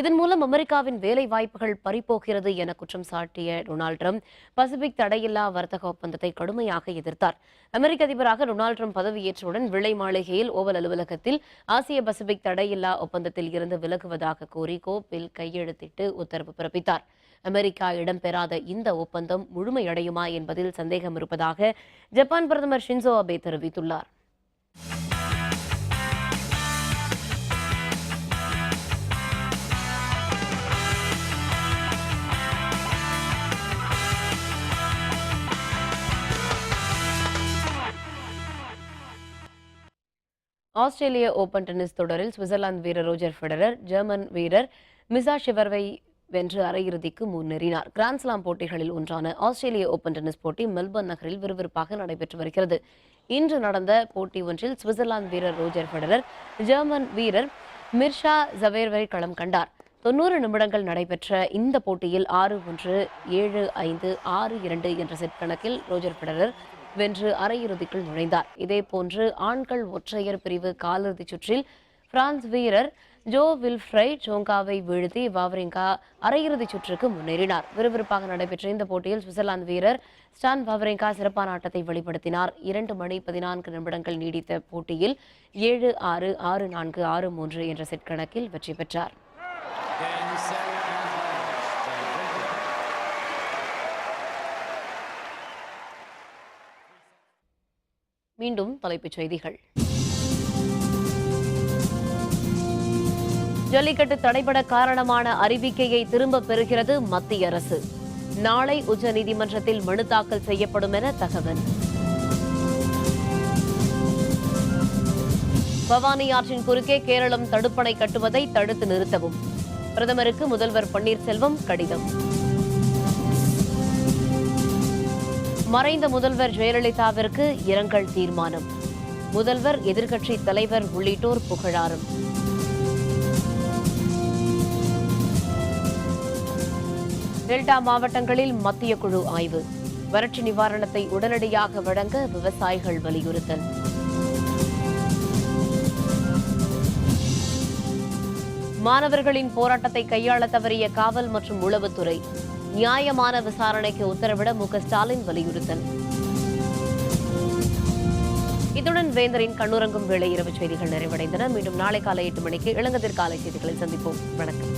இதன் மூலம் அமெரிக்காவின் வேலை வாய்ப்புகள் பறிபோகிறது என குற்றம் சாட்டிய டொனால்டு ட்ரம்ப் பசிபிக் தடையில்லா வர்த்தக ஒப்பந்தத்தை கடுமையாக எதிர்த்தார். அமெரிக்க அதிபராக டொனால்டு ட்ரம்ப் பதவியேற்றவுடன் வெள்ளை மாளிகையில் ஓவல் அலுவலகத்தில் ஆசிய பசிபிக் தடையில்லா ஒப்பந்தத்தில் இருந்து விலகுவதாக கோரி கோப்பில் கையெழுத்திட்டு உத்தரவு பிறப்பித்தார். அமெரிக்கா இடம்பெறாத இந்த ஒப்பந்தம் முழுமையடையுமா என்பதில் சந்தேகம் இருப்பதாக ஜப்பான் பிரதமர் ஷின்சோ அபே தெரிவித்துள்ளார். ஆஸ்திரேலிய ஓபன் டென்னிஸ் தொடரில் சுவிட்சர்லாந்து வீரர் ரோஜர் ஃபெடரர் ஜெர்மன் வீரர் மிசா ஷிவர்வை வென்று அரையிறுதிக்கு முன்னேறினார். கிராண்ட்ஸ்லாம் போட்டிகளில் ஒன்றான ஆஸ்திரேலிய ஓபன் டென்னிஸ் போட்டி மெல்பர்ன் நகரில் விறுவிறுப்பாக நடைபெற்று வருகிறது. இன்று நடந்த போட்டி ஒன்றில் சுவிட்சர்லாந்து வீரர் ரோஜர் ஃபெடரர் ஜெர்மன் வீரர் மிர்ஷா ஜவேர்வை களம் கண்டார். 90 நிமிடங்கள் நடைபெற்ற இந்த போட்டியில் 6-1, 7-5, 6-2 என்ற செட் கணக்கில் ரோஜர் ஃபெடரர் வென்று அரையிறுதிக்குள் நுழைந்தார். இதேபோன்று ஆண்கள் ஒற்றையர் பிரிவு காலிறுதிச் சுற்றில் பிரான்ஸ் வீரர் ஜோ வில்ஃப்ரை ஜோங்காவை வீழ்த்தி வாவரிங்கா அரையிறுதிச் சுற்றுக்கு முன்னேறினார். விறுவிறுப்பாக நடைபெற்ற இந்த போட்டியில் சுவிட்சர்லாந்து வீரர் ஸ்டான் வாவரிங்கா சிறப்பான ஆட்டத்தை வெளிப்படுத்தினார். 2 மணி 14 நிமிடங்கள் நீடித்த போட்டியில் 7-6, 6-4, 6-3 என்ற செட் கணக்கில் வெற்றி பெற்றார். மீண்டும் தலைப்புச் செய்திகள். ஜல்லிக்கட்டு தடைபட காரணமான அறிவிக்கையை திரும்ப பெறுகிறது மத்திய அரசு. நாளை உச்சநீதிமன்றத்தில் மனு தாக்கல் செய்யப்படும் என தகவல். பவானி ஆற்றின் குறுக்கே கேரளம் தடுப்பணை கட்டுவதை தடுத்து நிறுத்தவும் பிரதமருக்கு முதல்வர் பன்னீர்செல்வம் கடிதம். மறைந்த முதல்வர் ஜெயலலிதாவிற்கு இரங்கல் தீர்மானம். முதல்வர், எதிர்க்கட்சி தலைவர் உள்ளிட்டோர் புகழாரம். டெல்டா மாவட்டங்களில் மத்திய குழு ஆய்வு. வறட்சி நிவாரணத்தை உடனடியாக வழங்க விவசாயிகள் வலியுறுத்தல். மாணவர்களின் போராட்டத்தை கையாள தவறிய காவல் மற்றும் உளவுத்துறை. நியாயமான விசாரணைக்கு உத்தரவிட மு.க. ஸ்டாலின் வலியுறுத்தல். இத்துடன் வேந்தரின் கண்ணுறங்கும் வேளை இரவு செய்திகள் நிறைவடைந்தன. மீண்டும் நாளை காலை 8 மணிக்கு இளங்கதிர் காலை செய்திகளில் சந்திப்போம். வணக்கம்.